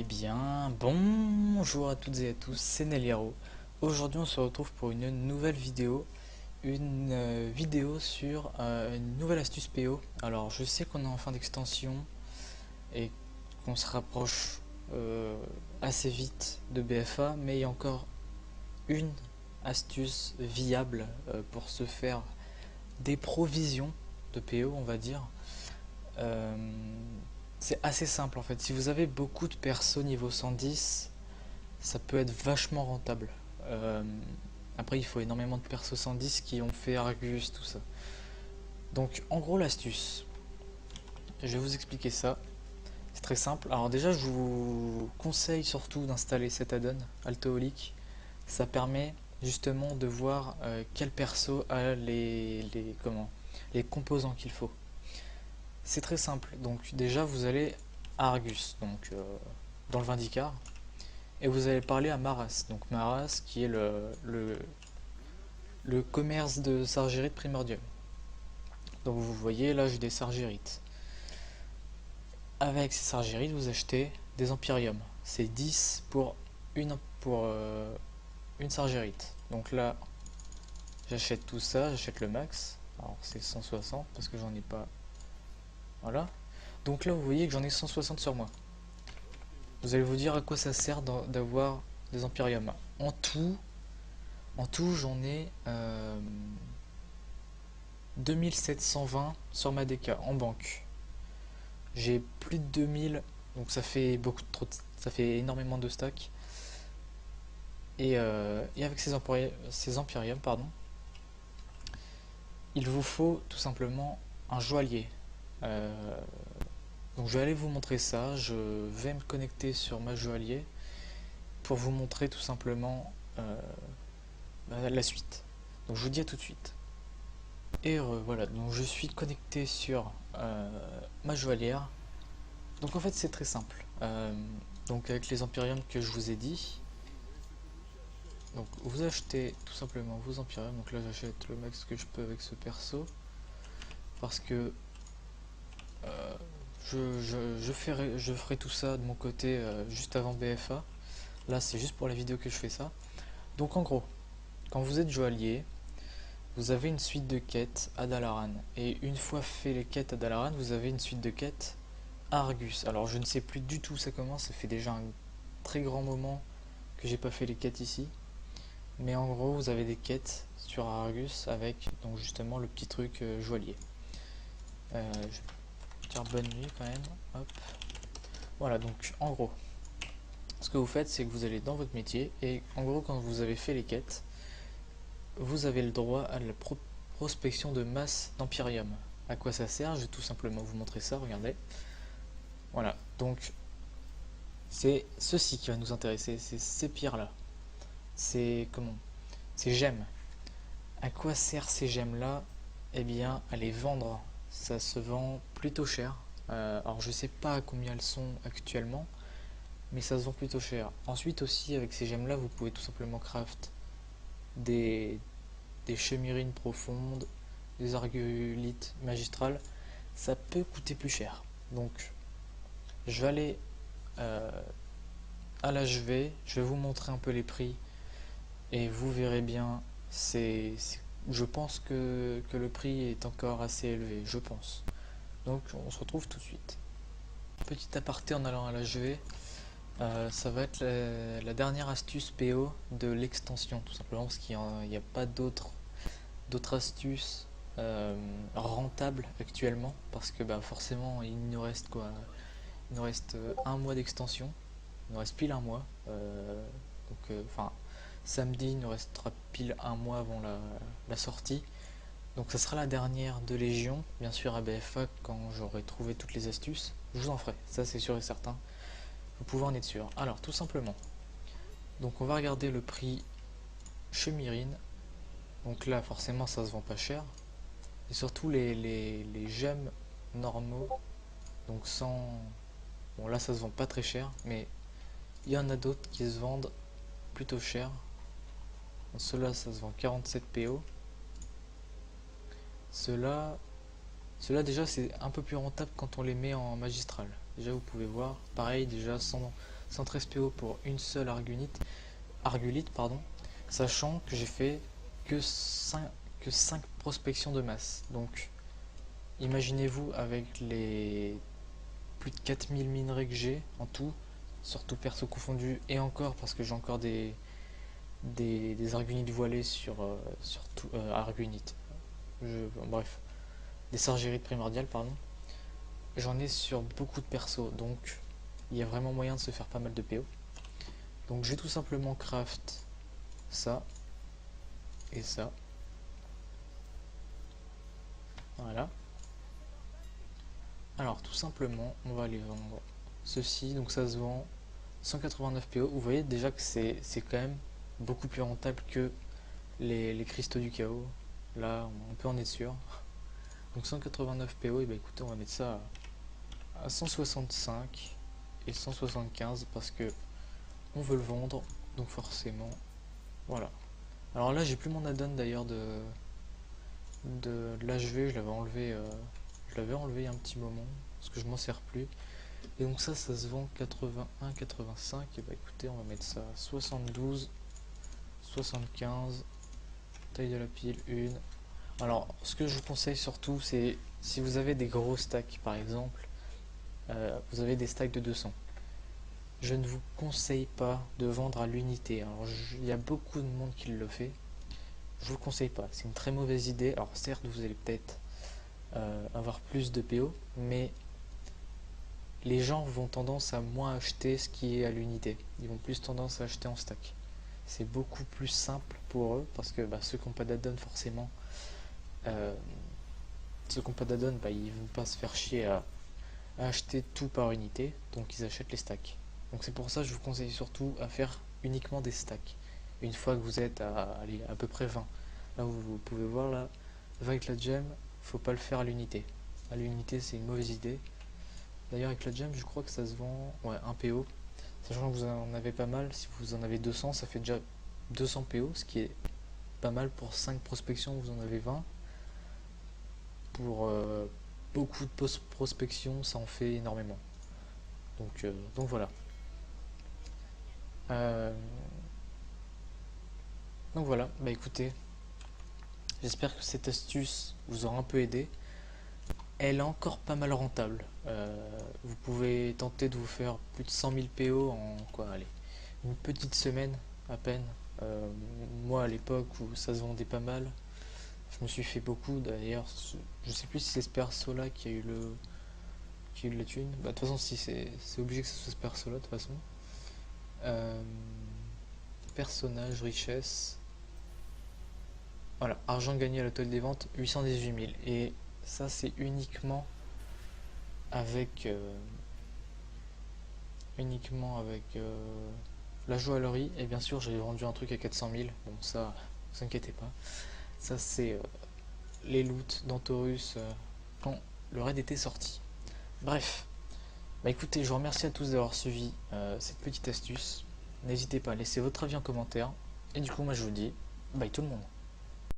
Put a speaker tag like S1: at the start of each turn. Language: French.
S1: bien, bonjour à toutes et à tous, c'est Neliaro. Aujourd'hui on se retrouve pour une nouvelle vidéo, une vidéo sur une nouvelle astuce PO. Alors je sais qu'on est en fin d'extension et qu'on se rapproche assez vite de BFA, mais il y a encore une astuce viable pour se faire des provisions de PO, on va dire. Euh, c'est assez simple en fait. Si vous avez beaucoup de persos niveau 110, ça peut être vachement rentable. Euh, Après, il faut énormément de persos 110 qui ont fait Argus, tout ça. Donc, en gros, l'astuce, je vais vous expliquer ça. C'est très simple. Alors, déjà, je vous conseille surtout d'installer cet add-on, Altoholic. Ça permet justement de voir quel perso a les composants qu'il faut. C'est très simple. Donc, déjà, vous allez à Argus, donc dans le Vindicar. Et vous allez parler à Maras. Donc Maras qui est le commerce de Sargérite Primordium. Donc vous voyez là j'ai des Sargérites. Avec ces Sargérites vous achetez des Empyrium. C'est 10 pour une Sargérite. Donc là j'achète tout ça, j'achète le max. Alors c'est 160 parce que j'en ai pas. Voilà. Donc là vous voyez que j'en ai 160 sur moi. Vous allez vous dire à quoi ça sert d'avoir des Empyrium. En tout j'en ai 2720 sur ma DK en banque. J'ai plus de 2000, donc ça fait beaucoup trop, ça fait énormément de stacks. Et avec ces Empyrium, pardon, il vous faut tout simplement un joaillier. Euh, donc je vais aller vous montrer ça. Je vais me connecter sur ma joaillier pour vous montrer tout simplement la suite. Donc je vous dis à tout de suite. Et voilà, donc je suis connecté sur ma joaillière. Donc en fait c'est très simple. Donc avec les Empyrium que je vous ai dit, donc vous achetez tout simplement vos Empyrium. Donc là j'achète le max que je peux avec ce perso. Parce que je ferai tout ça de mon côté juste avant BFA. Là c'est juste pour la vidéo que je fais ça. Donc en gros, quand vous êtes joaillier, vous avez une suite de quêtes à Dalaran. Et une fois fait les quêtes à Dalaran, vous avez une suite de quêtes à Argus. Alors je ne sais plus du tout où ça commence, ça fait déjà un très grand moment que j'ai pas fait les quêtes ici. Mais en gros, vous avez des quêtes sur Argus avec donc justement le petit truc joaillier. Je vais dire bonne nuit quand même. Hop. Voilà, donc en gros, ce que vous faites, c'est que vous allez dans votre métier et en gros, quand vous avez fait les quêtes, vous avez le droit à la prospection de masse d'Empyrium. À quoi ça sert? Je vais tout simplement vous montrer ça, regardez. Voilà, donc c'est ceci qui va nous intéresser, c'est ces pierres-là. C'est comment? Ces gemmes. À quoi servent ces gemmes-là? Eh bien, à les vendre. Ça se vend plutôt cher. Alors, je sais pas à combien elles sont actuellement, mais ça se vend plutôt cher. Ensuite aussi, avec ces gemmes-là, vous pouvez tout simplement craft des, des chemérines profondes, des argolites magistrales. Ça peut coûter plus cher. Donc, je vais aller euh, à je vais vous montrer un peu les prix et vous verrez bien, je pense que le prix est encore assez élevé, je pense. Donc on se retrouve tout de suite. Petit aparté en allant à l'HV, ça va être la dernière astuce PO de l'extension, tout simplement parce qu'il n'y a pas d'autres astuces rentables actuellement, parce que bah, forcément il nous reste quoi? Il nous reste un mois d'extension, il nous reste pile un mois. Enfin, samedi, il nous restera pile un mois avant la sortie. Donc ça sera la dernière de Légion, bien sûr à BFA quand j'aurai trouvé toutes les astuces. Je vous en ferai, ça c'est sûr et certain. Vous pouvez en être sûr. Alors tout simplement, donc on va regarder le prix chez Myrine. Donc là forcément ça se vend pas cher. Et surtout les gemmes normaux, donc sans... Bon là ça se vend pas très cher, mais il y en a d'autres qui se vendent plutôt cher. Ceux-là ça se vend 47 PO. Ceux-là Cela déjà c'est un peu plus rentable quand on les met en magistral. Déjà vous pouvez voir, pareil déjà 113 PO pour une seule Argulite, pardon, sachant que j'ai fait que 5 prospections de masse. Donc imaginez-vous avec les plus de 4000 minerais que j'ai en tout, surtout perso confondu, et encore parce que j'ai encore des Argunites voilés sur tout, Argunites. Bref, des Sargérites primordiales, pardon. J'en ai sur beaucoup de persos, donc il y a vraiment moyen de se faire pas mal de PO. Donc je vais tout simplement craft ça et ça. Voilà. Alors tout simplement, on va aller vendre ceci. Donc ça se vend 189 PO. Vous voyez déjà que c'est quand même beaucoup plus rentable que les cristaux du chaos. Là, on peut en être sûr. Donc 189 PO, et bah écoutez, on va mettre ça à 165 et 175 parce que on veut le vendre. Donc forcément, voilà. Alors là, j'ai plus mon add-on d'ailleurs de l'HV, je l'avais enlevé il y a un petit moment parce que je m'en sers plus. Et donc ça se vend 81, 85. Et bah écoutez, on va mettre ça à 72, 75, taille de la pile 1. Alors ce que je vous conseille surtout, c'est si vous avez des gros stacks par exemple, vous avez des stacks de 200. Je ne vous conseille pas de vendre à l'unité. Alors il y a beaucoup de monde qui le fait. Je vous le conseille pas, c'est une très mauvaise idée. Alors certes, vous allez peut-être avoir plus de PO, mais les gens vont tendance à moins acheter ce qui est à l'unité. Ils vont plus tendance à acheter en stack. C'est beaucoup plus simple pour eux parce que ceux qui n'ont pas d'addon forcément, euh, ceux qui n'ont pas d'addon, ils vont pas se faire chier à acheter tout par unité, donc ils achètent les stacks. Donc c'est pour ça que je vous conseille surtout à faire uniquement des stacks. Une fois que vous êtes à peu près 20. Là vous pouvez voir là, 20 avec la gem, faut pas le faire à l'unité. À l'unité c'est une mauvaise idée. D'ailleurs avec la gem je crois que ça se vend un PO. Sachant que vous en avez pas mal, si vous en avez 200 ça fait déjà 200 PO, ce qui est pas mal pour 5 prospections, vous en avez 20. Pour beaucoup de prospection ça en fait énormément. Donc voilà. Euh, donc voilà, bah écoutez, j'espère que cette astuce vous aura un peu aidé. Elle est encore pas mal rentable. Vous pouvez tenter de vous faire plus de 100 000 PO en quoi, allez, une petite semaine à peine. Moi à l'époque où ça se vendait pas mal, je me suis fait beaucoup d'ailleurs. Je sais plus si c'est ce perso là qui a eu de la thune. Bah, de toute façon, si c'est obligé que ce soit ce perso là de toute façon. Euh, Personnage, richesse. Voilà, argent gagné à la toile des ventes, 818 000. Et ça, c'est avec, euh, uniquement avec la joaillerie. Et bien sûr, j'ai vendu un truc à 400 000. Bon, ça, vous inquiétez pas. Ça, c'est les loots d'Antorus quand le raid était sorti. Bref, bah écoutez, je vous remercie à tous d'avoir suivi cette petite astuce. N'hésitez pas à laisser votre avis en commentaire. Et du coup, moi, je vous dis bye tout le monde.